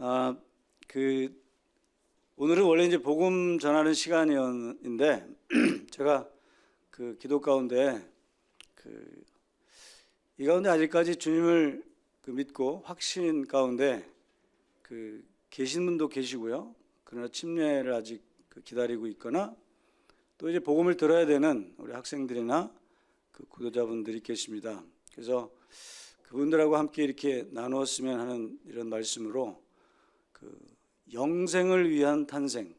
아, 그 오늘은 원래 이제 복음 전하는 시간이었는데 제가 그 기도 가운데 이 가운데 아직까지 주님을 믿고 확신 가운데 계신 분도 계시고요. 그러나 침례를 아직 기다리고 있거나 또 이제 복음을 들어야 되는 우리 학생들이나 구도자분들이 계십니다. 그래서 그분들하고 함께 이렇게 나누었으면 하는 이런 말씀으로 영생을 위한 탄생,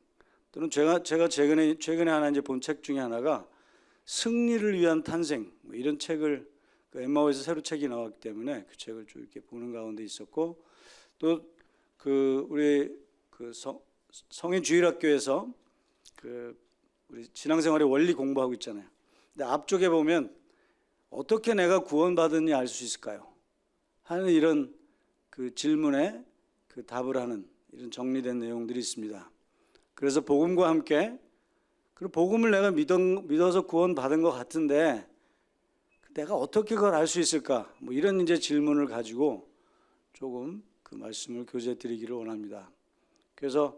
또는 제가 최근에 하나 이제 본 책 중에 하나가 승리를 위한 탄생, 이런 책을 엠마오에서 새로 책이 나왔기 때문에 그 책을 쭉 이렇게 보는 가운데 있었고, 또 우리 성인 주일학교에서 우리 신앙생활의 원리 공부하고 있잖아요. 근데 앞쪽에 보면 어떻게 내가 구원받았는지 알 수 있을까요? 하는 이런 질문에 답을 하는 이런 정리된 내용들이 있습니다. 그래서 복음과 함께, 그리고 복음을 내가 믿어서 구원받은 것 같은데 내가 어떻게 그걸 알 수 있을까? 이런 이제 질문을 가지고 조금 말씀을 교제해 드리기를 원합니다. 그래서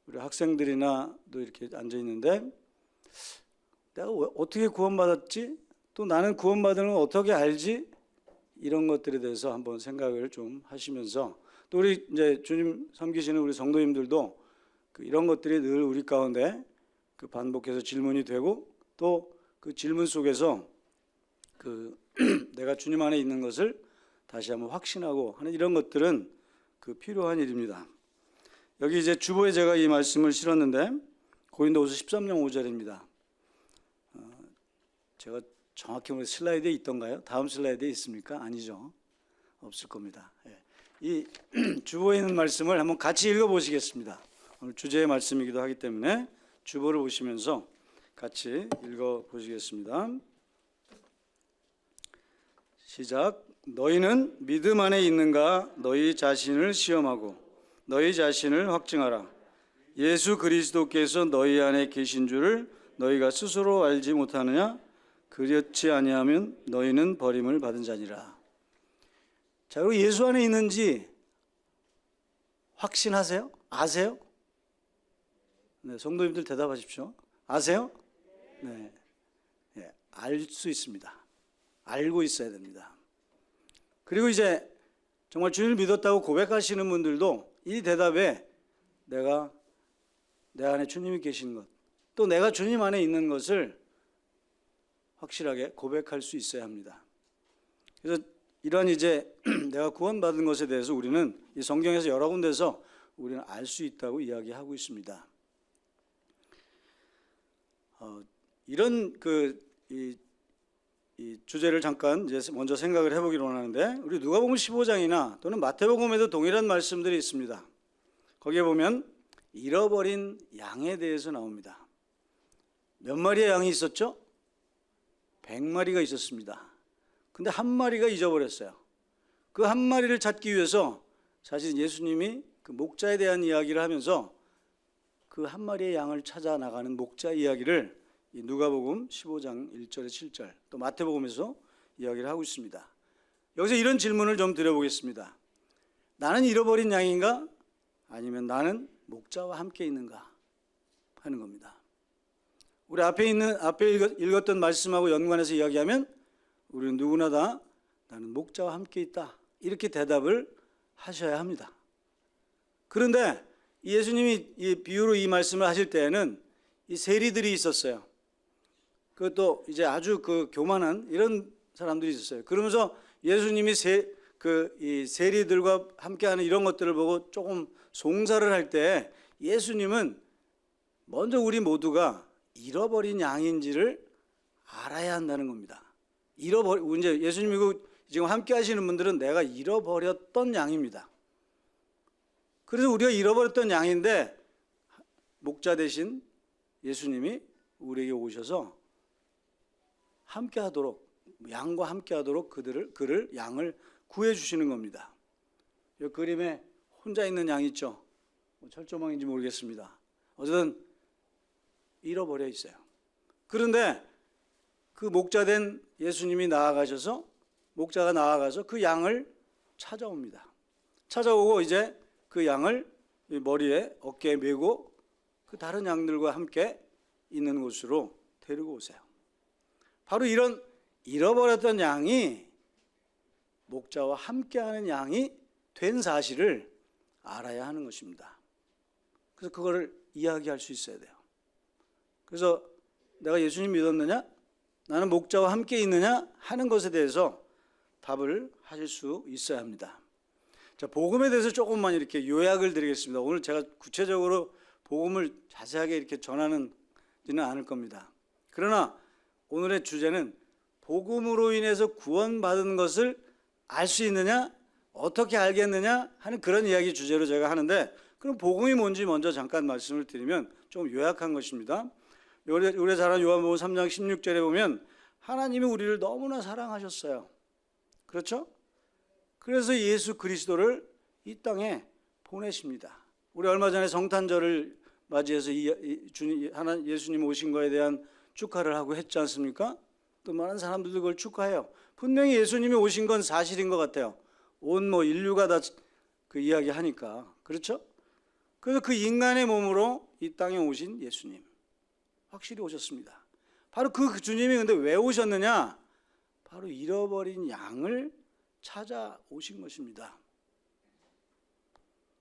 우리 학생들이나도 이렇게 앉아 있는데 내가 어떻게 구원받았지? 또 나는 구원받은 걸 어떻게 알지? 이런 것들에 대해서 한번 생각을 좀 하시면서, 또 우리 이제 주님 섬기시는 우리 성도님들도 이런 것들이 늘 우리 가운데 반복해서 질문이 되고, 또 그 질문 속에서 내가 주님 안에 있는 것을 다시 한번 확신하고 하는 이런 것들은 필요한 일입니다. 여기 이제 주보에 제가 이 말씀을 실었는데 고린도후서 13장 5절입니다. 제가 정확히 슬라이드에 있던가요? 다음 슬라이드에 있습니까? 아니죠. 없을 겁니다. 이 주보에 있는 말씀을 한번 같이 읽어보시겠습니다. 오늘 주제의 말씀이기도 하기 때문에 주보를 보시면서 같이 읽어보시겠습니다. 시작. 너희는 믿음 안에 있는가? 너희 자신을 시험하고 너희 자신을 확증하라. 예수 그리스도께서 너희 안에 계신 줄을 너희가 스스로 알지 못하느냐? 그렇지 아니하면 너희는 버림을 받은 자니라. 자, 그리고 예수 안에 있는지 확신하세요? 아세요? 네, 성도님들 대답하십시오. 아세요? 네, 알 수 있습니다. 알고 있어야 됩니다. 그리고 이제 정말 주님을 믿었다고 고백하시는 분들도 이 대답에 내가 내 안에 주님이 계신 것, 또 내가 주님 안에 있는 것을 확실하게 고백할 수 있어야 합니다. 그래서 이런 이제 내가 구원받은 것에 대해서 우리는 이 성경에서 여러 군데서 우리는 알 수 있다고 이야기하고 있습니다. 이런 이 주제를 잠깐 이제 먼저 생각을 해보기를 원하는데, 우리 누가복음 15장이나 또는 마태복음에도 동일한 말씀들이 있습니다. 거기에 보면 잃어버린 양에 대해서 나옵니다. 몇 마리의 양이 있었죠? 100마리가 있었습니다. 근데 한 마리가 잊어버렸어요. 그 한 마리를 찾기 위해서 사실 예수님이 목자에 대한 이야기를 하면서 그 한 마리의 양을 찾아 나가는 목자 이야기를 이 누가복음 15장 1절에 7절, 또 마태복음에서 이야기를 하고 있습니다. 여기서 이런 질문을 좀 드려보겠습니다. 나는 잃어버린 양인가? 아니면 나는 목자와 함께 있는가? 하는 겁니다. 우리 앞에 읽었던 말씀하고 연관해서 이야기하면 우리는 누구나 다 나는 목자와 함께 있다, 이렇게 대답을 하셔야 합니다. 그런데 예수님이 이 비유로 이 말씀을 하실 때에는 이 세리들이 있었어요. 그것도 이제 아주 교만한 이런 사람들이 있었어요. 그러면서 예수님이 이 세리들과 함께하는 이런 것들을 보고 조금 송사를 할 때 예수님은 먼저 우리 모두가 잃어버린 양인지를 알아야 한다는 겁니다. 이제 예수님이 지금 함께 하시는 분들은 내가 잃어버렸던 양입니다. 그래서 우리가 잃어버렸던 양인데 목자 대신 예수님이 우리에게 오셔서 함께 하도록, 양과 함께 하도록 양을 구해 주시는 겁니다. 이 그림에 혼자 있는 양 있죠? 철조망인지 모르겠습니다. 어쨌든 잃어버려 있어요. 그런데 그 목자된 예수님이 목자가 나아가서 그 양을 찾아옵니다. 찾아오고 이제 그 양을 이 머리에 어깨에 메고 그 다른 양들과 함께 있는 곳으로 데리고 오세요. 바로 이런 잃어버렸던 양이 목자와 함께하는 양이 된 사실을 알아야 하는 것입니다. 그래서 그거를 이야기할 수 있어야 돼요. 그래서 내가 예수님 믿었느냐? 나는 목자와 함께 있느냐? 하는 것에 대해서 답을 하실 수 있어야 합니다. 자, 복음에 대해서 조금만 이렇게 요약을 드리겠습니다. 오늘 제가 구체적으로 복음을 자세하게 이렇게 전하지는 않을 겁니다. 그러나 오늘의 주제는 복음으로 인해서 구원받은 것을 알 수 있느냐, 어떻게 알겠느냐 하는 그런 이야기 주제로 제가 하는데, 그럼 복음이 뭔지 먼저 잠깐 말씀을 드리면 좀 요약한 것입니다. 우리 잘 아는 요한복음 3장 16절에 보면 하나님이 우리를 너무나 사랑하셨어요. 그렇죠? 그래서 예수 그리스도를 이 땅에 보내십니다. 우리 얼마 전에 성탄절을 맞이해서 예수님 오신 거에 대한 축하를 하고 했지 않습니까? 또 많은 사람들도 그걸 축하해요. 분명히 예수님이 오신 건 사실인 것 같아요. 온 인류가 다 그 이야기 하니까. 그렇죠? 그래서 그 인간의 몸으로 이 땅에 오신 예수님. 확실히 오셨습니다. 바로 그 주님이 근데 왜 오셨느냐? 바로 잃어버린 양을 찾아오신 것입니다.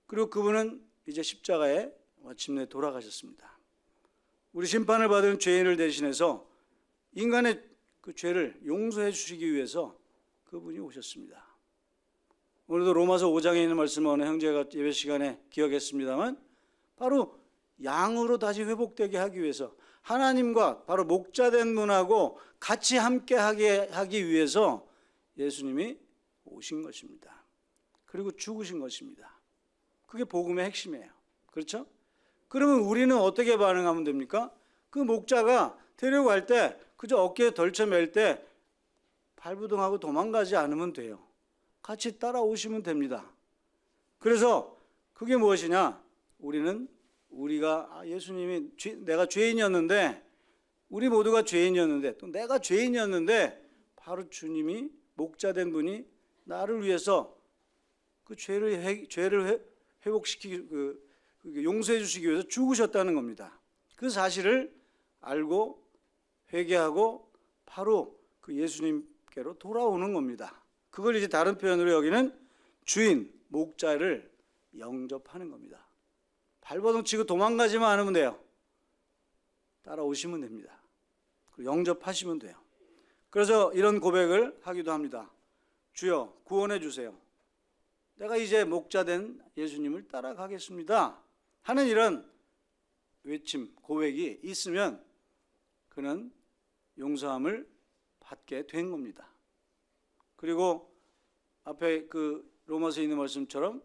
그리고 그분은 이제 십자가에 마침내 돌아가셨습니다. 우리 심판을 받은 죄인을 대신해서 인간의 그 죄를 용서해 주시기 위해서 그분이 오셨습니다. 오늘도 로마서 5장에 있는 말씀을 어느 형제가 예배 시간에 기억했습니다만, 바로 양으로 다시 회복되게 하기 위해서, 하나님과 바로 목자된 분하고 같이 함께 하기 위해서 예수님이 오신 것입니다. 그리고 죽으신 것입니다. 그게 복음의 핵심이에요. 그렇죠? 그러면 우리는 어떻게 반응하면 됩니까? 그 목자가 데려갈 때 그저 어깨에 덜쳐맬 때 발부동하고 도망가지 않으면 돼요. 같이 따라오시면 됩니다. 그래서 그게 무엇이냐? 우리가 예수님이 내가 죄인이었는데, 우리 모두가 죄인이었는데, 또 내가 죄인이었는데 바로 주님이 목자된 분이 나를 위해서 그 죄를 회복시키기, 용서해 주시기 위해서 죽으셨다는 겁니다. 그 사실을 알고 회개하고 바로 그 예수님께로 돌아오는 겁니다. 그걸 이제 다른 표현으로 여기는 주인, 목자를 영접하는 겁니다. 발버둥 치고 도망가지만 않으면 돼요. 따라오시면 됩니다. 그리고 영접하시면 돼요. 그래서 이런 고백을 하기도 합니다. 주여, 구원해 주세요. 내가 이제 목자된 예수님을 따라가겠습니다 하는 이런 외침, 고백이 있으면 그는 용서함을 받게 된 겁니다. 그리고 앞에 그 로마서에 있는 말씀처럼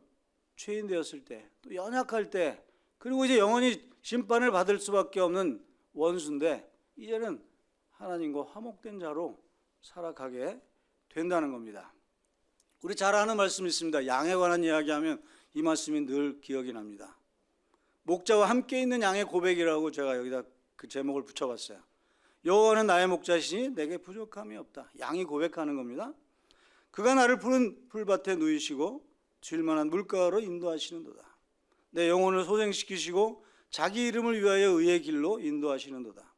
죄인 되었을 때, 또 연약할 때, 그리고 이제 영원히 심판을 받을 수밖에 없는 원수인데 이제는 하나님과 화목된 자로 살아가게 된다는 겁니다. 우리 잘 아는 말씀이 있습니다. 양에 관한 이야기하면 이 말씀이 늘 기억이 납니다. 목자와 함께 있는 양의 고백이라고 제가 여기다 그 제목을 붙여봤어요. 여호와는 나의 목자시니 내게 부족함이 없다. 양이 고백하는 겁니다. 그가 나를 푸른 풀밭에 누이시고 질만한 물가로 인도하시는도다. 내 영혼을 소생시키시고 자기 이름을 위하여 의의 길로 인도하시는도다.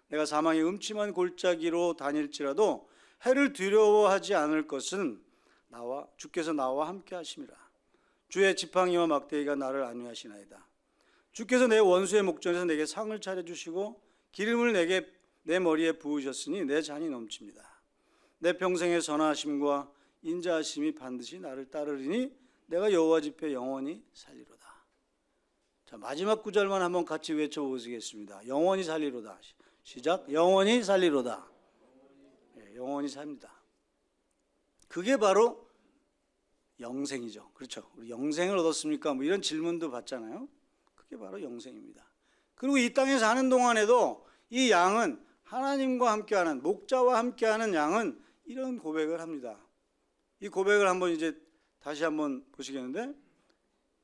내가 사망의 음침한 골짜기로 다닐지라도 해를 두려워하지 않을 것은 주께서 나와 함께 하심이라. 주의 지팡이와 막대기가 나를 안위하시나이다. 주께서 내 원수의 목전에서 내게 상을 차려주시고 기름을 내 머리에 부으셨으니 내 잔이 넘칩니다. 내 평생의 선하심과 인자하심이 반드시 나를 따르리니 내가 여호와 집에 영원히 살리로다. 자, 마지막 구절만 한번 같이 외쳐보시겠습니다. 영원히 살리로다. 시작. 영원히 살리로다. 네, 영원히 삽니다. 그게 바로 영생이죠. 그렇죠? 우리 영생을 얻었습니까? 뭐 이런 질문도 받잖아요. 그게 바로 영생입니다. 그리고 이 땅에 사는 동안에도 이 양은 하나님과 함께하는, 목자와 함께하는 양은 이런 고백을 합니다. 이 고백을 한번 이제 다시 한번 보시겠는데,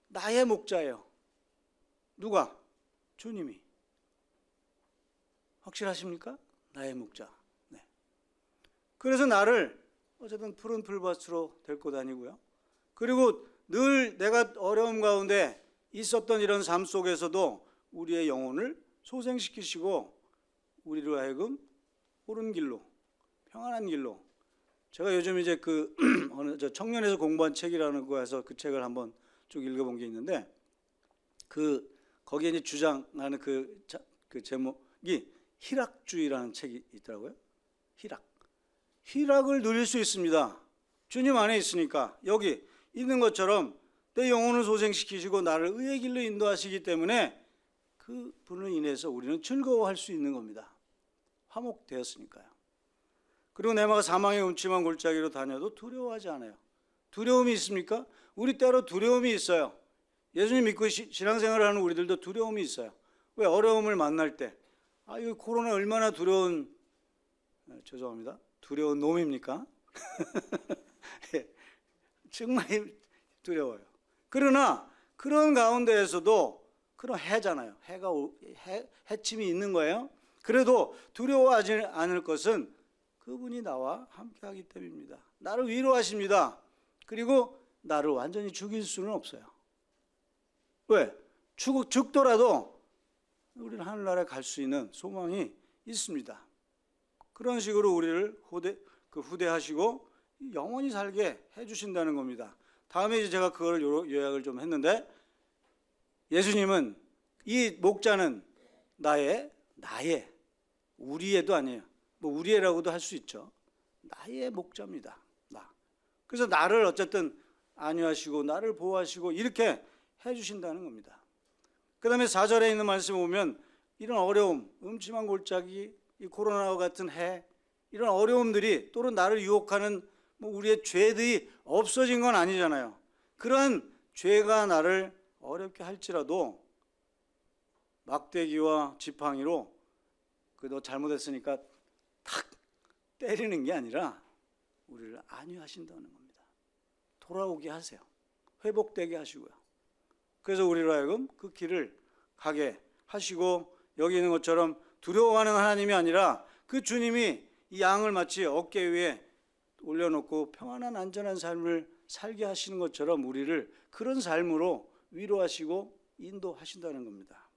나의 목자예요. 누가? 주님이. 확실하십니까? 나의 목자. 네. 그래서 나를 어쨌든 푸른 풀밭으로 데리고 다니고요. 그리고 늘 내가 어려움 가운데 있었던 이런 삶 속에서도 우리의 영혼을 소생시키시고 우리로 하여금 옳은 길로, 평안한 길로. 제가 요즘 이제 어느 청년에서 공부한 책이라는 거에서 그 책을 한번 쭉 읽어본 게 있는데 거기에 이제 주장하는 그 제목이 희락주의라는 책이 있더라고요. 희락을 누릴 수 있습니다. 주님 안에 있으니까. 여기 있는 것처럼 내 영혼을 소생시키시고 나를 의의 길로 인도하시기 때문에 그 분을 인해서 우리는 즐거워할 수 있는 겁니다. 화목되었으니까요. 그리고 내마가 사망의 음침한 골짜기로 다녀도 두려워하지 않아요. 두려움이 있습니까? 우리 때로 두려움이 있어요. 예수님 믿고 신앙생활을 하는 우리들도 두려움이 있어요. 왜? 어려움을 만날 때. 이거 코로나 얼마나 두려운 놈입니까? 정말 두려워요. 그러나 그런 가운데에서도 그런 해잖아요. 해침이 있는 거예요. 그래도 두려워하지 않을 것은 그분이 나와 함께하기 때문입니다. 나를 위로하십니다. 그리고 나를 완전히 죽일 수는 없어요. 왜? 죽더라도 우리는 하늘나라에 갈 수 있는 소망이 있습니다. 그런 식으로 우리를 후대하시고 영원히 살게 해주신다는 겁니다. 다음에 이제 제가 그걸 요약을 좀 했는데, 예수님은 이 목자는 나의 우리의도 아니에요. 우리의라고도 할 수 있죠. 나의 목자입니다. 그래서 나를 어쨌든 안위하시고 나를 보호하시고 이렇게 해주신다는 겁니다. 그 다음에 4절에 있는 말씀을 보면 이런 어려움, 음침한 골짜기, 이 코로나와 같은 이런 어려움들이 또는 나를 유혹하는 우리의 죄들이 없어진 건 아니잖아요. 그러한 죄가 나를 어렵게 할지라도 막대기와 지팡이로 너 잘못했으니까 탁 때리는 게 아니라 우리를 안위하신다는 겁니다. 돌아오게 하세요. 회복되게 하시고요. 그래서 우리로 하여금 그 길을 가게 하시고, 여기 있는 것처럼 두려워하는 하나님이 아니라 그 주님이 이 양을 마치 어깨 위에 올려놓고 평안한 안전한 삶을 살게 하시는 것처럼 우리를 그런 삶으로 위로하시고 인도하신다는 겁니다.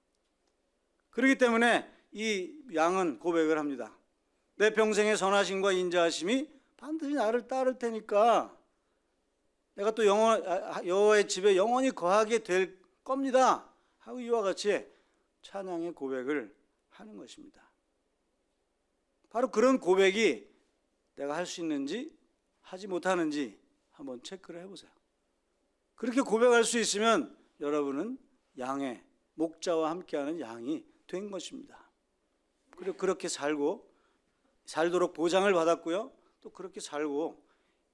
그렇기 때문에 이 양은 고백을 합니다. 내 평생의 선하심과 인자하심이 반드시 나를 따를 테니까 내가 또 여호와의 집에 영원히 거하게 될 겁니다 하고 이와 같이 찬양의 고백을 하는 것입니다. 바로 그런 고백이 내가 할 수 있는지 하지 못하는지 한번 체크를 해보세요. 그렇게 고백할 수 있으면 여러분은 양의 목자와 함께하는 양이 된 것입니다. 그리고 그렇게 살도록 보장을 받았고요. 또 그렇게 살고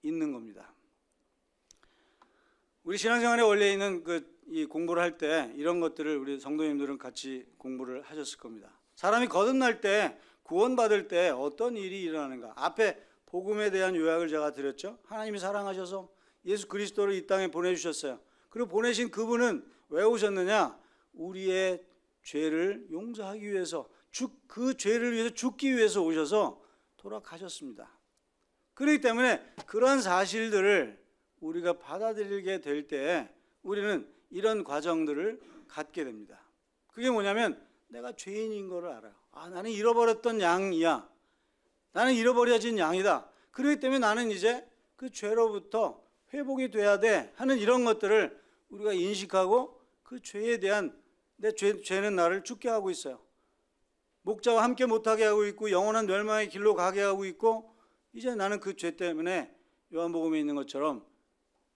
있는 겁니다. 우리 신앙생활에 원래 있는 이 공부를 할 때 이런 것들을 우리 성도님들은 같이 공부를 하셨을 겁니다. 사람이 거듭날 때, 구원받을 때 어떤 일이 일어나는가. 앞에 복음에 대한 요약을 제가 드렸죠. 하나님이 사랑하셔서 예수 그리스도를 이 땅에 보내주셨어요. 그리고 보내신 그분은 왜 오셨느냐? 우리의 죄를 용서하기 위해서, 그 죄를 위해서 죽기 위해서 오셔서 돌아가셨습니다. 그렇기 때문에 그러한 사실들을 우리가 받아들이게 될 때 우리는 이런 과정들을 갖게 됩니다. 그게 뭐냐면 내가 죄인인 것을 알아요. 나는 잃어버렸던 양이야. 나는 잃어버려진 양이다. 그렇기 때문에 나는 이제 그 죄로부터 회복이 돼야 돼 하는 이런 것들을 우리가 인식하고 그 죄에 대한 죄는 나를 죽게 하고 있어요. 목자와 함께 못하게 하고 있고 영원한 멸망의 길로 가게 하고 있고, 이제 나는 그 죄 때문에 요한복음에 있는 것처럼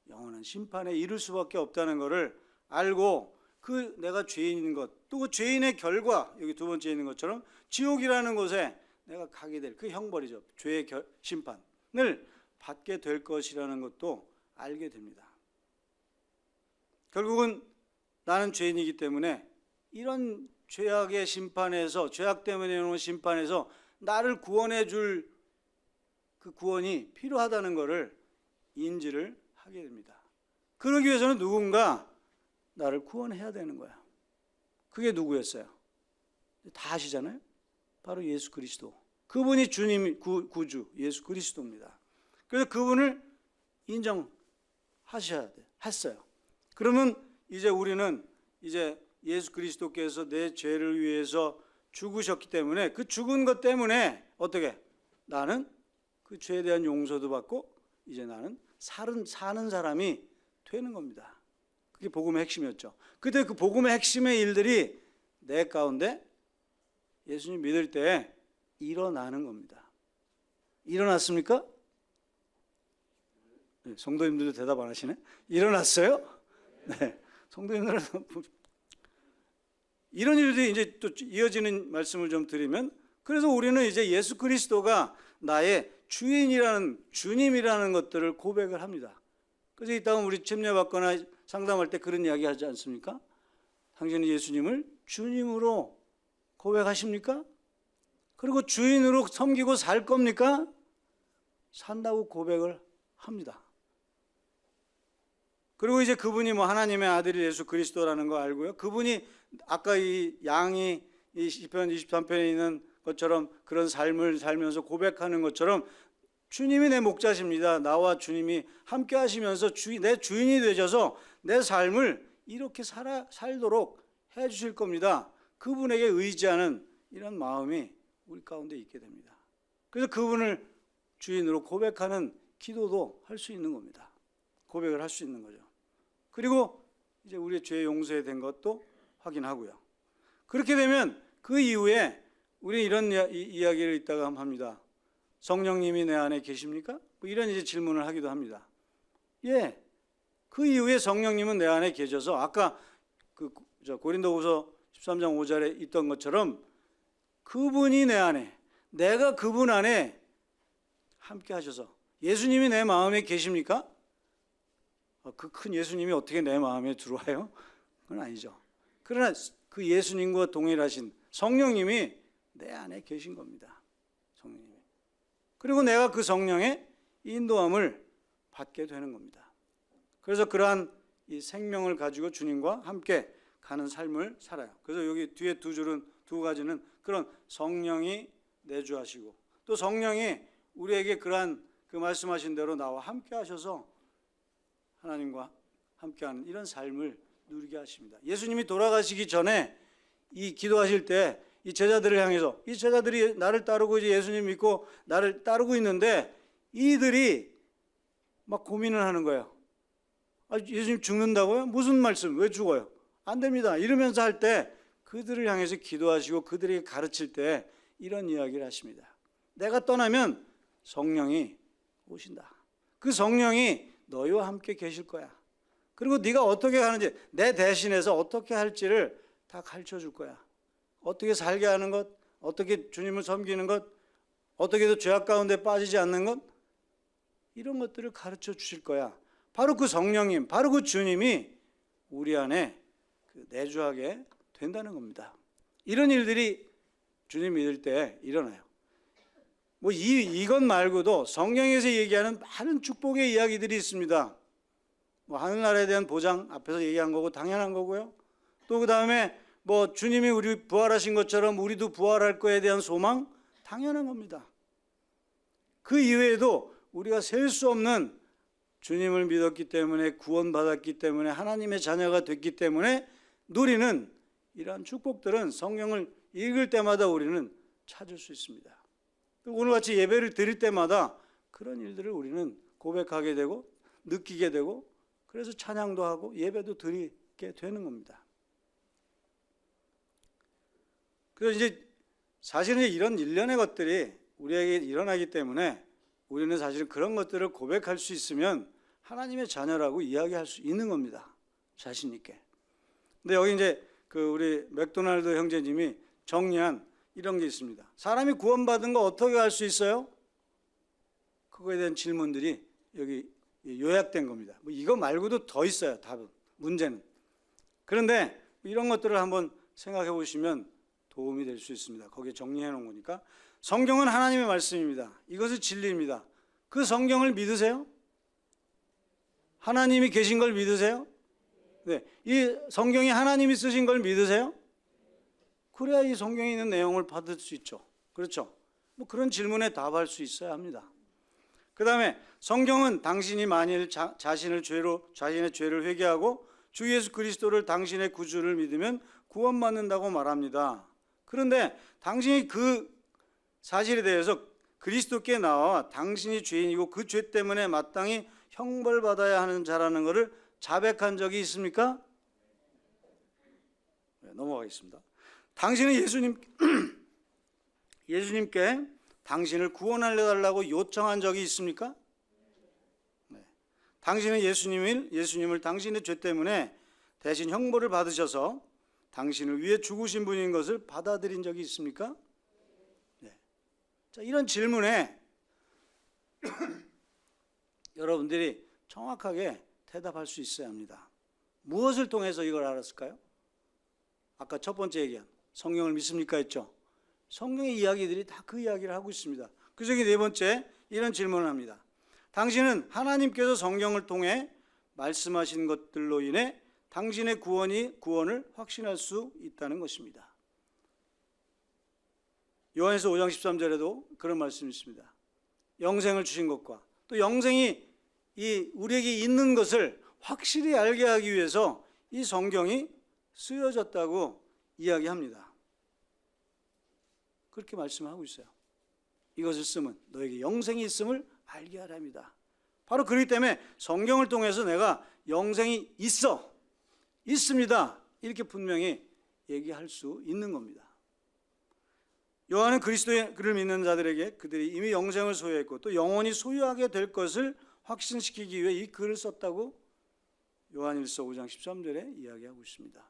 영원한 심판에 이를 수밖에 없다는 것을 알고 내가 죄인인 것, 또 그 죄인의 결과, 여기 두 번째 있는 것처럼 지옥이라는 곳에 내가 가게 될 그 형벌이죠. 죄의 심판을 받게 될 것이라는 것도 알게 됩니다. 결국은 나는 죄인이기 때문에 이런 죄악의 심판에서, 죄악 때문에 오는 심판에서 나를 구원해 줄 그 구원이 필요하다는 것을 인지를 하게 됩니다. 그러기 위해서는 누군가 나를 구원해야 되는 거야. 그게 누구였어요? 다 아시잖아요. 바로 예수 그리스도. 그분이 주님, 구주 예수 그리스도입니다. 그래서 그분을 인정하셔야 돼. 했어요. 그러면 이제 우리는 이제 예수 그리스도께서 내 죄를 위해서 죽으셨기 때문에 그 죽은 것 때문에 어떻게 나는 그 죄에 대한 용서도 받고 이제 나는 사는 사람이 되는 겁니다. 그게 복음의 핵심이었죠. 그때 그 복음의 핵심의 일들이 내 가운데 예수님 믿을 때 일어나는 겁니다. 일어났습니까? 네, 성도님들도 대답 안 하시네. 일어났어요? 네, 성도님들은 이런 일들이 이제 또 이어지는 말씀을 좀 드리면, 그래서 우리는 이제 예수 그리스도가 나의 주님이라는 것들을 고백을 합니다. 그래서 이따가 우리 침례받거나 상담할 때 그런 이야기 하지 않습니까? 당신은 예수님을 주님으로 고백하십니까? 그리고 주인으로 섬기고 살 겁니까? 산다고 고백을 합니다. 그리고 이제 그분이 뭐 하나님의 아들이 예수 그리스도라는 거 알고요. 그분이 아까 이 양이 이 시편 23편에 있는 것처럼 그런 삶을 살면서 고백하는 것처럼 주님이 내 목자십니다. 나와 주님이 함께 하시면서 내 주인이 되셔서 내 삶을 이렇게 살도록 해 주실 겁니다. 그분에게 의지하는 이런 마음이 우리 가운데 있게 됩니다. 그래서 그분을 주인으로 고백하는 기도도 할 수 있는 겁니다. 고백을 할 수 있는 거죠. 그리고 이제 우리의 죄 용서에 된 것도 확인하고요. 그렇게 되면 그 이후에 우리 이런 이야기를 이따가 합니다. 성령님이 내 안에 계십니까? 뭐 이런 이제 질문을 하기도 합니다. 예. 그 이후에 성령님은 내 안에 계셔서 아까 고린도후서 13장 5절에 있던 것처럼 그분이 내 안에, 내가 그분 안에 함께 하셔서 예수님이 내 마음에 계십니까? 그 큰 예수님이 어떻게 내 마음에 들어와요? 그건 아니죠. 그러나 그 예수님과 동일하신 성령님이 내 안에 계신 겁니다. 성령님이. 그리고 내가 그 성령의 인도함을 받게 되는 겁니다. 그래서 그러한 이 생명을 가지고 주님과 함께 가는 삶을 살아요. 그래서 여기 뒤에 두 가지는 그런 성령이 내주하시고 또 성령이 우리에게 그러한 그 말씀하신 대로 나와 함께 하셔서 하나님과 함께하는 이런 삶을 누리게 하십니다. 예수님이 돌아가시기 전에 이 기도하실 때 이 제자들을 향해서 이 제자들이 나를 따르고 이제 예수님 믿고 나를 따르고 있는데 이들이 막 고민을 하는 거예요. 예수님 죽는다고요? 무슨 말씀? 왜 죽어요? 안 됩니다. 이러면서 할 때 그들을 향해서 기도하시고 그들에게 가르칠 때 이런 이야기를 하십니다. 내가 떠나면 성령이 오신다. 그 성령이 너희와 함께 계실 거야. 그리고 네가 어떻게 하는지 내 대신해서 어떻게 할지를 다 가르쳐 줄 거야. 어떻게 살게 하는 것, 어떻게 주님을 섬기는 것, 어떻게 해도 죄악 가운데 빠지지 않는 것, 이런 것들을 가르쳐 주실 거야. 바로 그 성령님, 바로 그 주님이 우리 안에 내주하게 된다는 겁니다. 이런 일들이 주님 믿을 때 일어나요. 뭐 이것 말고도 성경에서 얘기하는 많은 축복의 이야기들이 있습니다. 뭐 하늘나라에 대한 보장 앞에서 얘기한 거고 당연한 거고요. 또 그 다음에 뭐 주님이 우리 부활하신 것처럼 우리도 부활할 거에 대한 소망 당연한 겁니다. 그 이외에도 우리가 셀 수 없는 주님을 믿었기 때문에 구원받았기 때문에 하나님의 자녀가 됐기 때문에 누리는 이러한 축복들은 성경을 읽을 때마다 우리는 찾을 수 있습니다. 오늘같이 예배를 드릴 때마다 그런 일들을 우리는 고백하게 되고 느끼게 되고 그래서 찬양도 하고 예배도 드리게 되는 겁니다. 그래서 이제 사실은 이런 일련의 것들이 우리에게 일어나기 때문에 우리는 사실은 그런 것들을 고백할 수 있으면 하나님의 자녀라고 이야기할 수 있는 겁니다. 자신 있게. 근데 여기 이제 우리 맥도날드 형제님이 정리한 이런 게 있습니다. 사람이 구원받은 거 어떻게 알 수 있어요? 그거에 대한 질문들이 여기 요약된 겁니다. 뭐 이거 말고도 더 있어요. 답은, 문제는. 그런데 이런 것들을 한번 생각해 보시면 도움이 될 수 있습니다. 거기에 정리해 놓은 거니까. 성경은 하나님의 말씀입니다. 이것은 진리입니다. 그 성경을 믿으세요? 하나님이 계신 걸 믿으세요? 네. 이 성경이 하나님이 쓰신 걸 믿으세요? 그래야 이 성경에 있는 내용을 받을 수 있죠. 그렇죠? 뭐 그런 질문에 답할 수 있어야 합니다. 그 다음에 성경은 당신이 만일 자신의 죄를 회개하고 주 예수 그리스도를 당신의 구주를 믿으면 구원받는다고 말합니다. 그런데 당신이 그 사실에 대해서 그리스도께 나와 당신이 죄인이고 그 죄 때문에 마땅히 형벌받아야 하는 자라는 것을 자백한 적이 있습니까? 네, 넘어가겠습니다. 당신은 예수님께 당신을 구원하려 달라고 요청한 적이 있습니까? 네. 당신은 예수님을 당신의 죄 때문에 대신 형벌을 받으셔서 당신을 위해 죽으신 분인 것을 받아들인 적이 있습니까? 네. 자, 이런 질문에 여러분들이 정확하게 대답할 수 있어야 합니다. 무엇을 통해서 이걸 알았을까요? 아까 첫 번째 얘기한 성경을 믿습니까 했죠. 성경의 이야기들이 다 그 이야기를 하고 있습니다. 그 중에 네 번째 이런 질문을 합니다. 당신은 하나님께서 성경을 통해 말씀하신 것들로 인해 당신의 구원을 확신할 수 있다는 것입니다. 요한에서 5장 13절에도 그런 말씀이 있습니다. 영생을 주신 것과 또 영생이 우리에게 있는 것을 확실히 알게 하기 위해서 이 성경이 쓰여졌다고 이야기합니다. 그렇게 말씀하고 있어요. 이것을 쓰면 너에게 영생이 있음을 알게 하랍니다. 바로 그렇기 때문에 성경을 통해서 내가 영생이 있습니다. 이렇게 분명히 얘기할 수 있는 겁니다. 요한은 그리스도의 그를 믿는 자들에게 그들이 이미 영생을 소유했고 또 영원히 소유하게 될 것을 확신시키기 위해 이 글을 썼다고 요한일서 5장 13절에 이야기하고 있습니다.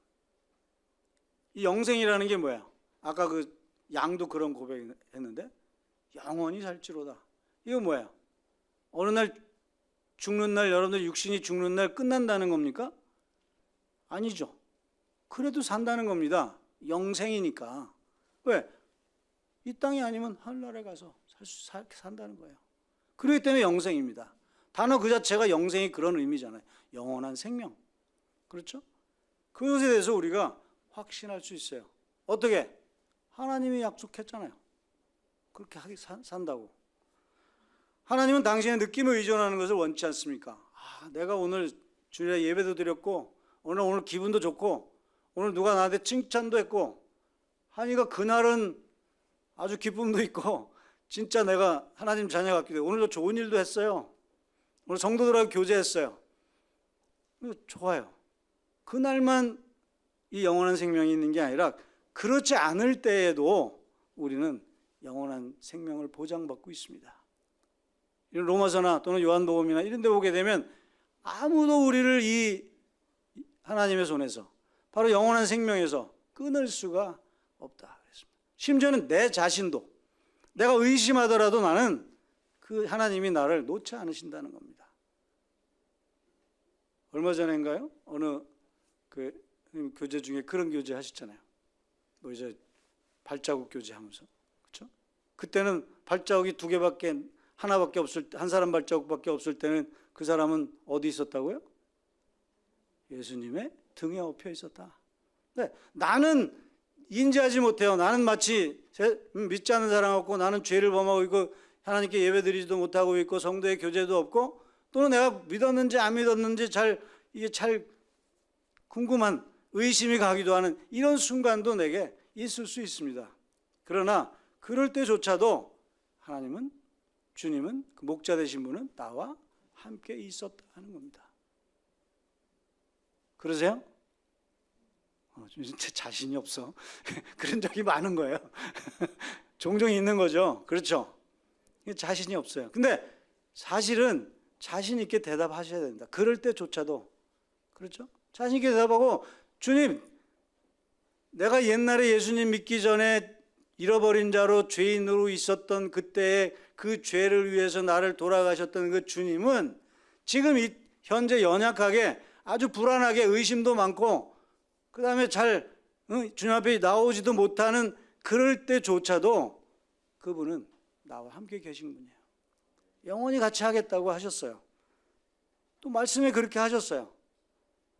이 영생이라는 게 뭐야? 아까 그 양도 그런 고백했는데 영원히 살지로다. 이거 뭐야? 어느 날 죽는 날, 여러분들 육신이 죽는 날 끝난다는 겁니까? 아니죠. 그래도 산다는 겁니다. 영생이니까. 왜? 이 땅이 아니면 하늘나라에 가서 산다는 거예요. 그렇기 때문에 영생입니다. 단어 그 자체가 영생이 그런 의미잖아요. 영원한 생명. 그렇죠? 그것에 대해서 우리가 확신할 수 있어요. 어떻게? 하나님이 약속했잖아요. 그렇게 산다고. 하나님은 당신의 느낌을 의존하는 것을 원치 않습니까? 내가 오늘 주일에 예배도 드렸고 오늘 기분도 좋고 오늘 누가 나한테 칭찬도 했고 하니까 그날은 아주 기쁨도 있고 진짜 내가 하나님 자녀 같기도 해요. 오늘도 좋은 일도 했어요. 오늘 성도들하고 교제했어요. 좋아요. 그날만 이 영원한 생명이 있는 게 아니라 그렇지 않을 때에도 우리는 영원한 생명을 보장받고 있습니다. 이런 로마서나 또는 요한복음이나 이런 데 보게 되면 아무도 우리를 이 하나님의 손에서 바로 영원한 생명에서 끊을 수가 없다. 심지어는 내 자신도 내가 의심하더라도 나는 그 하나님이 나를 놓지 않으신다는 겁니다. 얼마 전인가요? 어느 그 교제 중에 그런 교제 하셨잖아요. 뭐 이제 발자국 교제 하면서. 그렇죠? 그때는 발자국이 하나밖에 없을 때, 한 사람 발자국밖에 없을 때는 그 사람은 어디 있었다고요? 예수님의 등에 엎여 있었다. 네, 나는 인지하지 못해요. 나는 마치 믿지 않는 사람 같고 나는 죄를 범하고 있고 하나님께 예배드리지도 못하고 있고 성도의 교제도 없고 또는 내가 믿었는지 안 믿었는지 이게 잘 궁금한 의심이 가기도 하는 이런 순간도 내게 있을 수 있습니다. 그러나 그럴 때조차도 주님은 그 목자 되신 분은 나와 함께 있었다 하는 겁니다. 그러세요? 진짜 자신이 없어. 그런 적이 많은 거예요. 종종 있는 거죠. 그렇죠? 자신이 없어요. 근데 사실은 자신 있게 대답하셔야 된다. 그럴 때조차도. 그렇죠? 자신 있게 대답하고 주님, 내가 옛날에 예수님 믿기 전에 잃어버린 자로 죄인으로 있었던 그때의 그 죄를 위해서 나를 돌아가셨던 그 주님은 지금 현재 연약하게 아주 불안하게 의심도 많고 그 다음에 주님 앞에 나오지도 못하는 그럴 때조차도 그분은 나와 함께 계신 분이에요. 영원히 같이 하겠다고 하셨어요. 또 말씀에 그렇게 하셨어요.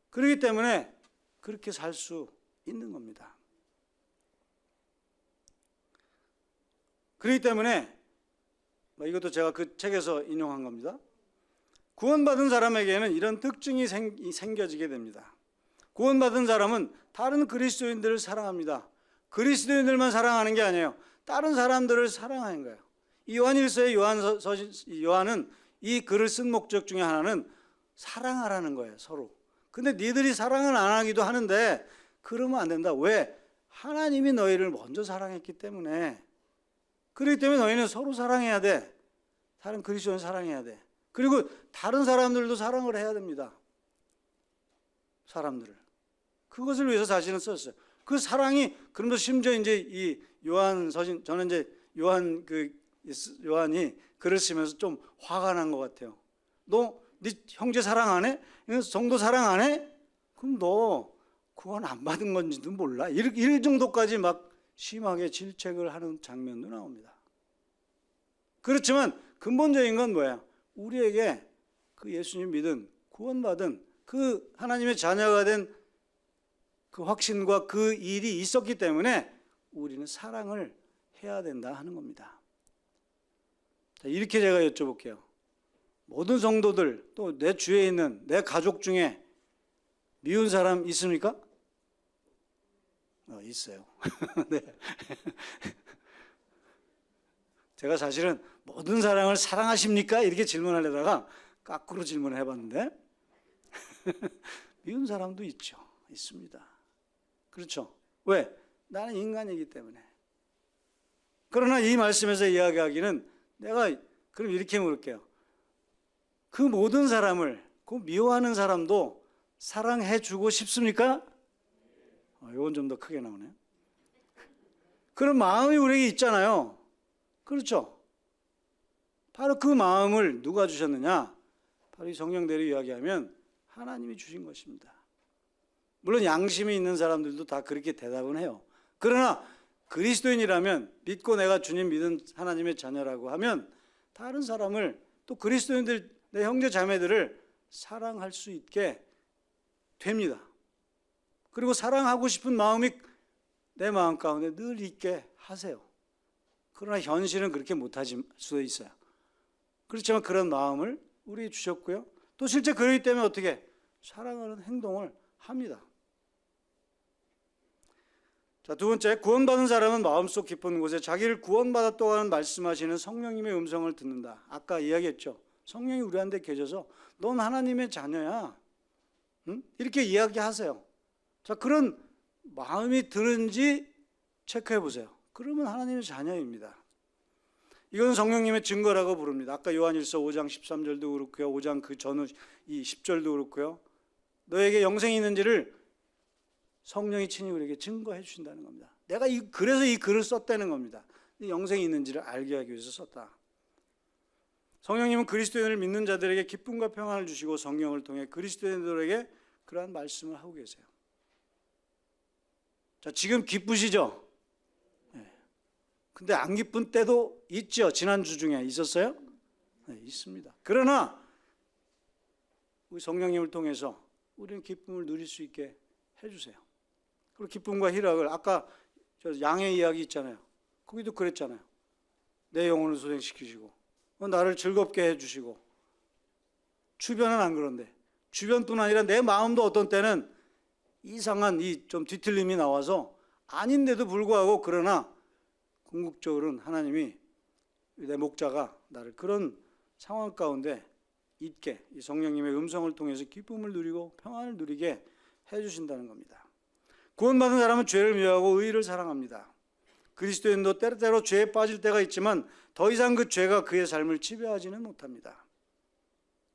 그렇기 때문에 그렇게 살 수 있는 겁니다. 그렇기 때문에 이것도 제가 그 책에서 인용한 겁니다. 구원받은 사람에게는 이런 특징이 생겨지게 됩니다. 구원받은 사람은 다른 그리스도인들을 사랑합니다. 그리스도인들만 사랑하는 게 아니에요. 다른 사람들을 사랑하는 거예요. 이 요한일서의 요한은 이 글을 쓴 목적 중에 하나는 사랑하라는 거예요, 서로. 근데 니들이 사랑을 안 하기도 하는데 그러면 안 된다. 왜? 하나님이 너희를 먼저 사랑했기 때문에. 그렇기 때문에 너희는 서로 사랑해야 돼. 다른 그리스도인 사랑해야 돼. 그리고 다른 사람들도 사랑을 해야 됩니다. 사람들을. 그것을 위해서 자신은 썼어요. 그 사랑이, 그럼도 심지어 이제 이 요한서신, 저는 이제 요한이 글을 쓰면서 좀 화가 난 것 같아요. 너 네 형제 사랑 안 해? 성도 사랑 안 해? 그럼 너 구원 안 받은 건지도 몰라. 이럴 정도까지 막 심하게 질책을 하는 장면도 나옵니다. 그렇지만 근본적인 건 뭐야? 우리에게 그 예수님 믿은, 구원받은 그 하나님의 자녀가 된 그 확신과 그 일이 있었기 때문에 우리는 사랑을 해야 된다 하는 겁니다. 자, 이렇게 제가 여쭤볼게요. 모든 성도들, 또 내 주위에 있는 내 가족 중에 미운 사람 있습니까? 있어요. 네. 제가 사실은 모든 사람을 사랑하십니까? 이렇게 질문하려다가 거꾸로 질문을 해봤는데 미운 사람도 있죠. 있습니다. 그렇죠. 왜? 나는 인간이기 때문에. 그러나 이 말씀에서 이야기하기는, 내가 그럼 이렇게 물을게요. 그 모든 사람을, 그 미워하는 사람도 사랑해 주고 싶습니까? 이건 좀 더 크게 나오네요. 그런 마음이 우리에게 있잖아요. 그렇죠. 바로 그 마음을 누가 주셨느냐? 바로 이 성경대로 이야기하면 하나님이 주신 것입니다. 물론 양심이 있는 사람들도 다 그렇게 대답은 해요. 그러나 그리스도인이라면, 믿고 내가 주님 믿은 하나님의 자녀라고 하면 다른 사람을, 또 그리스도인들, 내 형제 자매들을 사랑할 수 있게 됩니다. 그리고 사랑하고 싶은 마음이 내 마음 가운데 늘 있게 하세요. 그러나 현실은 그렇게 못할 수도 있어요. 그렇지만 그런 마음을 우리에게 주셨고요. 또 실제 그러기 때문에 어떻게 사랑하는 행동을 합니다. 자, 두 번째, 구원받은 사람은 마음속 깊은 곳에 자기를 구원받았다고 하는 말씀하시는 성령님의 음성을 듣는다. 아까 이야기했죠. 성령이 우리한테 계셔서 넌 하나님의 자녀야. 응? 이렇게 이야기하세요. 자, 그런 마음이 드는지 체크해 보세요. 그러면 하나님의 자녀입니다. 이건 성령님의 증거라고 부릅니다. 아까 요한일서 5장 13절도 그렇고요. 5장 그 전후 이 10절도 그렇고요. 너에게 영생이 있는지를 성령이 친히 우리에게 증거해 주신다는 겁니다. 내가 그래서 이 글을 썼다는 겁니다. 영생이 있는지를 알게 하기 위해서 썼다. 성령님은 그리스도인을 믿는 자들에게 기쁨과 평안을 주시고 성령을 통해 그리스도인들에게 그러한 말씀을 하고 계세요. 자, 지금 기쁘시죠? 네. 근데 안 기쁜 때도 있죠. 지난주 중에 있었어요? 네, 있습니다. 그러나 우리 성령님을 통해서 우리는 기쁨을 누릴 수 있게 해주세요. 그리고 기쁨과 희락을, 아까 저 양의 이야기 있잖아요. 거기도 그랬잖아요. 내 영혼을 소생시키시고 나를 즐겁게 해주시고. 주변은 안 그런데, 주변뿐 아니라 내 마음도 어떤 때는 이상한 이 좀 뒤틀림이 나와서 아닌데도 불구하고, 그러나 궁극적으로는 하나님이, 내 목자가 나를 그런 상황 가운데 있게 이 성령님의 음성을 통해서 기쁨을 누리고 평안을 누리게 해주신다는 겁니다. 구원받은 사람은 죄를 미워하고 의를 사랑합니다. 그리스도인도 때때로 죄에 빠질 때가 있지만 더 이상 그 죄가 그의 삶을 지배하지는 못합니다.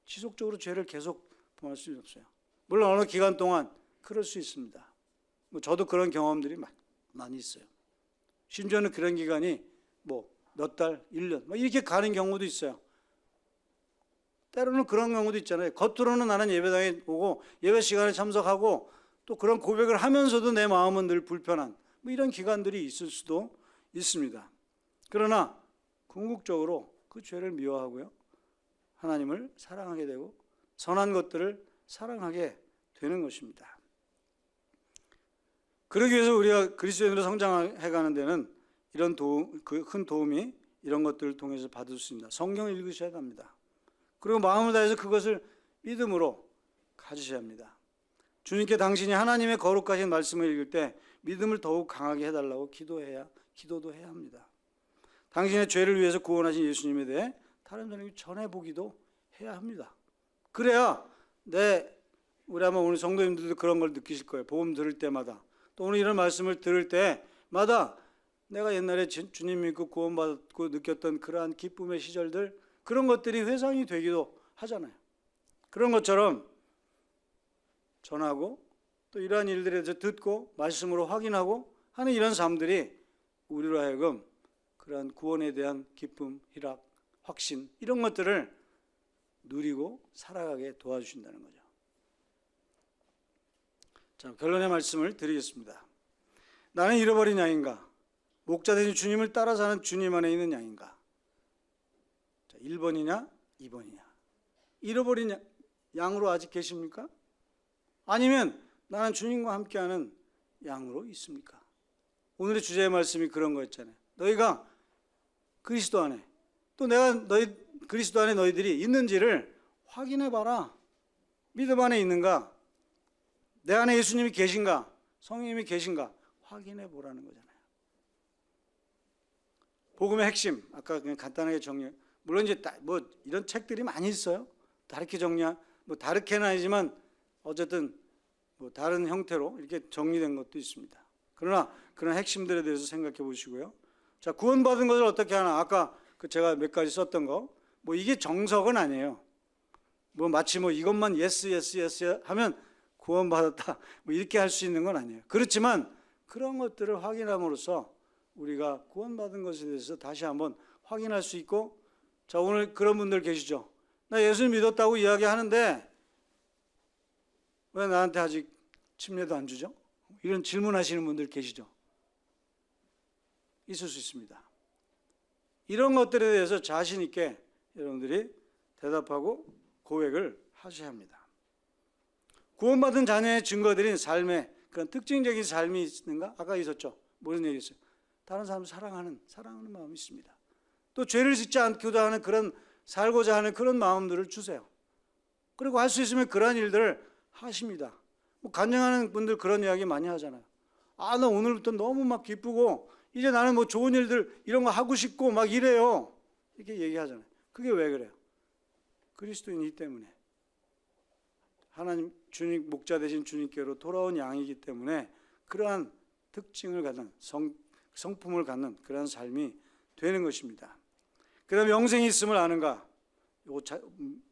지속적으로 죄를 계속 범할 수는 없어요. 물론 어느 기간 동안 그럴 수 있습니다. 저도 그런 경험들이 많이 있어요. 심지어는 그런 기간이 몇 달, 1년 이렇게 가는 경우도 있어요. 때로는 그런 경우도 있잖아요. 겉으로는 나는 예배당에 오고 예배 시간에 참석하고 또 그런 고백을 하면서도 내 마음은 늘 불편한 이런 기간들이 있을 수도 있습니다. 그러나 궁극적으로 그 죄를 미워하고요, 하나님을 사랑하게 되고 선한 것들을 사랑하게 되는 것입니다. 그러기 위해서 우리가 그리스도인으로 성장해가는 데는 이런 큰 도움이 이런 것들을 통해서 받을 수 있습니다. 성경을 읽으셔야 합니다. 그리고 마음을 다해서 그것을 믿음으로 가지셔야 합니다. 주님께 당신이 하나님의 거룩하신 말씀을 읽을 때 믿음을 더욱 강하게 해달라고 기도도 해야 합니다. 당신의 죄를 위해서 구원하신 예수님에 대해 다른 사람에게 전해보기도 해야 합니다. 그래야 우리 아마 오늘 성도님들도 그런 걸 느끼실 거예요. 복음 들을 때마다, 또 오늘 이런 말씀을 들을 때마다 내가 옛날에 주님 믿고 구원받고 느꼈던 그러한 기쁨의 시절들, 그런 것들이 회상이 되기도 하잖아요. 그런 것처럼 전하고 또 이러한 일들에 대해서 듣고 말씀으로 확인하고 하는 이런 삶들이 우리로 하여금 그러한 구원에 대한 기쁨, 희락, 확신, 이런 것들을 누리고 살아가게 도와주신다는 거죠. 자, 결론의 말씀을 드리겠습니다. 나는 잃어버린 양인가? 목자 되신 주님을 따라 사는 주님 안에 있는 양인가? 자, 1번이냐 2번이냐? 잃어버린 양으로 아직 계십니까? 아니면 나는 주님과 함께하는 양으로 있습니까? 오늘의 주제의 말씀이 그런 거였잖아요. 너희가 그리스도 안에, 또 내가 그리스도 안에 너희들이 있는지를 확인해 봐라. 믿음 안에 있는가? 내 안에 예수님이 계신가? 성령님이 계신가? 확인해 보라는 거잖아요. 복음의 핵심, 아까 그냥 간단하게 정리. 물론 이제 이런 책들이 많이 있어요. 다르게 다르게는 아니지만 어쨌든 다른 형태로 이렇게 정리된 것도 있습니다. 그러나 그런 핵심들에 대해서 생각해 보시고요. 자, 구원받은 것을 어떻게 하나? 아까 제가 몇 가지 썼던 거, 이게 정석은 아니에요. 마치 이것만 예스 하면 구원받았다 이렇게 할 수 있는 건 아니에요. 그렇지만 그런 것들을 확인함으로써 우리가 구원받은 것에 대해서 다시 한번 확인할 수 있고, 자, 오늘 그런 분들 계시죠. 나 예수 믿었다고 이야기하는데 왜 나한테 아직 침례도 안 주죠? 이런 질문하시는 분들 계시죠. 있을 수 있습니다. 이런 것들에 대해서 자신 있게 여러분들이 대답하고 고백을 하셔야 합니다. 구원받은 자녀의 증거들인 삶의 그런 특징적인 삶이 있는가? 아까 있었죠. 무슨 얘기 있어요? 다른 사람을 사랑하는 마음이 있습니다. 또 죄를 짓지 않기도 하는 그런 살고자 하는 그런 마음들을 주세요. 그리고 할 수 있으면 그러한 일들을 하십니다. 간증하는 분들 그런 이야기 많이 하잖아요. 나 오늘부터 너무 기쁘고 이제 나는 좋은 일들 이런 거 하고 싶고 이래요. 이렇게 얘기하잖아요. 그게 왜 그래요? 그리스도인이기 때문에, 하나님 주님 목자 되신 주님께로 돌아온 양이기 때문에 그러한 특징을 갖는 성품을 갖는 그러한 삶이 되는 것입니다. 그다음에 영생이 있음을 아는가?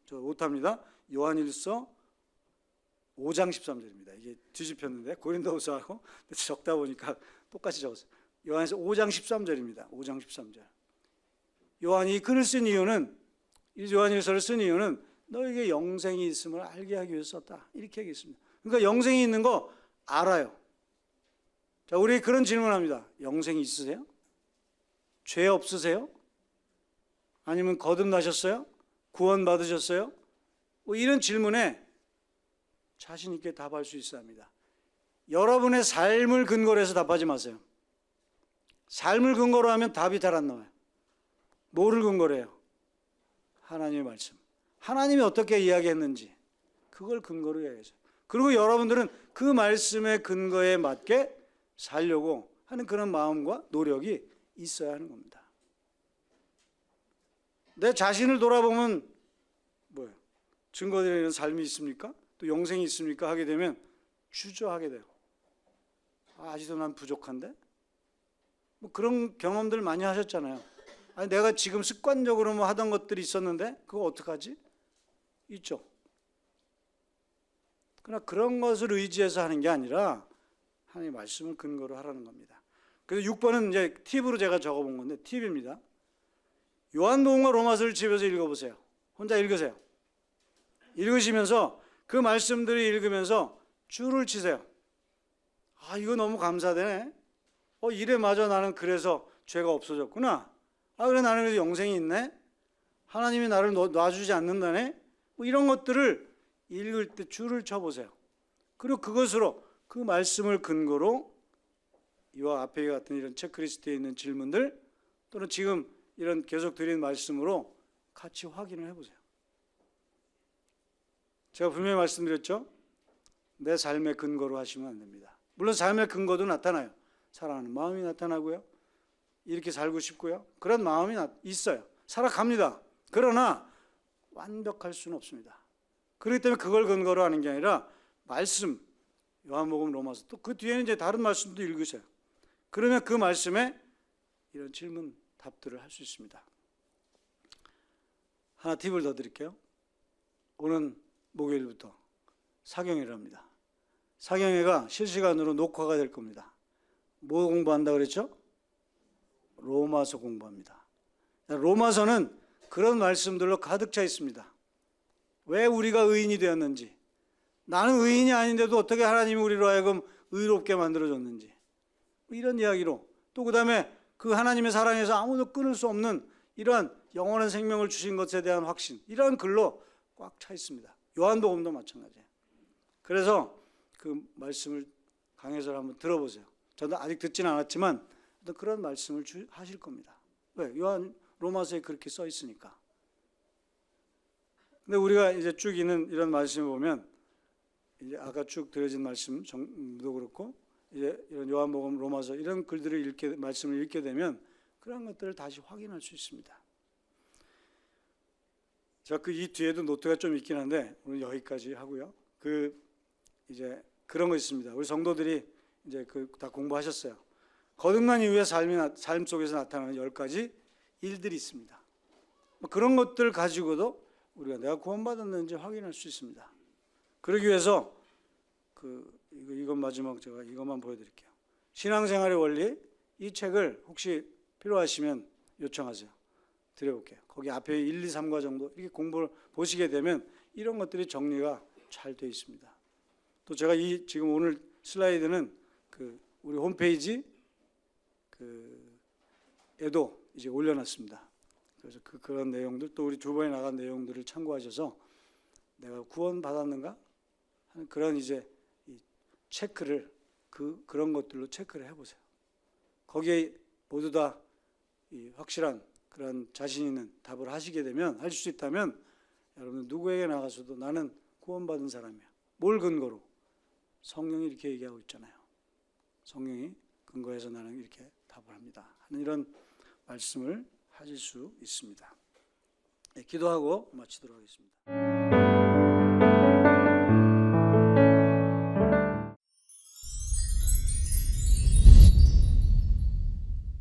저 오탑니다. 요한일서 5장 13절입니다. 이게 뒤집혔는데 고린도후서하고 적다 보니까 똑같이 적었어요. 요한일서 5장 13절입니다. 5장 13절. 요한이 글을 쓴 이유는, 이 요한일서를 쓴 이유는 너에게 영생이 있음을 알게 하기 위해서 썼다. 이렇게 얘기했습니다. 그러니까 영생이 있는 거 알아요. 자, 우리 그런 질문합니다. 영생이 있으세요? 죄 없으세요? 아니면 거듭나셨어요? 구원 받으셨어요? 이런 질문에 자신 있게 답할 수 있어야 합니다. 여러분의 삶을 근거로 해서 답하지 마세요. 삶을 근거로 하면 답이 잘 안 나와요. 뭐를 근거로 해요? 하나님의 말씀. 하나님이 어떻게 이야기했는지 그걸 근거로 해야죠. 그리고 여러분들은 그 말씀의 근거에 맞게 살려고 하는 그런 마음과 노력이 있어야 하는 겁니다. 내 자신을 돌아보면 뭐예요? 증거되는 삶이 있습니까? 또 영생이 있습니까? 하게 되면 주저하게 돼요. 아직도 난 부족한데? 그런 경험들 많이 하셨잖아요. 아니, 내가 지금 습관적으로 하던 것들이 있었는데 그거 어떡하지? 있죠. 그러나 그런 것을 의지해서 하는 게 아니라 하나님의 말씀을 근거로 하라는 겁니다. 그래서 6번은 이제 팁으로 제가 적어본 건데, 팁입니다. 요한복음과 로마서를 집에서 읽어보세요. 혼자 읽으세요. 읽으시면서 그 말씀들을 읽으면서 줄을 치세요. 이거 너무 감사되네. 이래마저 나는 그래서 죄가 없어졌구나. 그래, 나는 그래서 영생이 있네. 하나님이 나를 놔주지 않는다네. 이런 것들을 읽을 때 줄을 쳐보세요. 그리고 그것으로 그 말씀을 근거로 이와 앞에 같은 이런 체크리스트에 있는 질문들, 또는 지금 이런 계속 드린 말씀으로 같이 확인을 해보세요. 제가 분명히 말씀드렸죠. 내 삶의 근거로 하시면 안 됩니다. 물론 삶의 근거도 나타나요. 사랑하는 마음이 나타나고요. 이렇게 살고 싶고요. 그런 마음이 있어요. 살아갑니다. 그러나 완벽할 수는 없습니다. 그렇기 때문에 그걸 근거로 하는 게 아니라 말씀, 요한복음, 로마서, 또 그 뒤에는 이제 다른 말씀도 읽으세요. 그러면 그 말씀에 이런 질문, 답들을 할 수 있습니다. 하나 팁을 더 드릴게요. 오는 목요일부터 사경회를 합니다. 사경회가 실시간으로 녹화가 될 겁니다. 뭐 공부한다고 그랬죠? 로마서 공부합니다. 로마서는 그런 말씀들로 가득 차 있습니다. 왜 우리가 의인이 되었는지, 나는 의인이 아닌데도 어떻게 하나님이 우리로 하여금 의롭게 만들어줬는지, 이런 이야기로, 또 그 다음에 그 하나님의 사랑에서 아무도 끊을 수 없는 이러한 영원한 생명을 주신 것에 대한 확신, 이러한 글로 꽉 차 있습니다. 요한복음도 마찬가지예요. 그래서 그 말씀을 강해서 한번 들어보세요. 저도 아직 듣지는 않았지만 그런 말씀을 하실 겁니다. 왜? 요한 로마서에 그렇게 써 있으니까. 근데 우리가 이제 쭉 있는 이런 말씀을 보면, 이제 아까 쭉 드려진 말씀도 그렇고, 이제 이런 요한복음, 로마서 이런 글들을 말씀을 읽게 되면 그런 것들을 다시 확인할 수 있습니다. 자, 그 이 뒤에도 노트가 좀 있긴 한데 오늘 여기까지 하고요. 이제 그런 거 있습니다. 우리 성도들이 이제 다 공부하셨어요. 거듭난 이후의 삶 속에서 나타나는 10가지 일들이 있습니다. 그런 것들 가지고도 우리가 내가 구원받았는지 확인할 수 있습니다. 그러기 위해서 이건 마지막 제가 이것만 보여드릴게요. 신앙생활의 원리, 이 책을 혹시 필요하시면 요청하세요. 드려볼게요. 거기 앞에 1, 2, 3과 정도 이렇게 공부를 보시게 되면 이런 것들이 정리가 잘 되어 있습니다. 또 제가 지금 오늘 슬라이드는 우리 홈페이지 에도 이제 올려놨습니다. 그래서 그런 내용들, 또 우리 두 번에 나간 내용들을 참고하셔서 내가 구원 받았는가 하는 그런 이제 이 체크를 그런 것들로 체크를 해보세요. 거기에 모두 다 확실한 그런 자신 있는 답을 하시게 되면, 할 수 있다면 여러분 누구에게 나가서도 나는 구원받은 사람이야. 뭘 근거로? 성령이 이렇게 얘기하고 있잖아요. 성령이 근거해서 나는 이렇게 답을 합니다 하는 이런 말씀을 하실 수 있습니다. 네, 기도하고 마치도록 하겠습니다.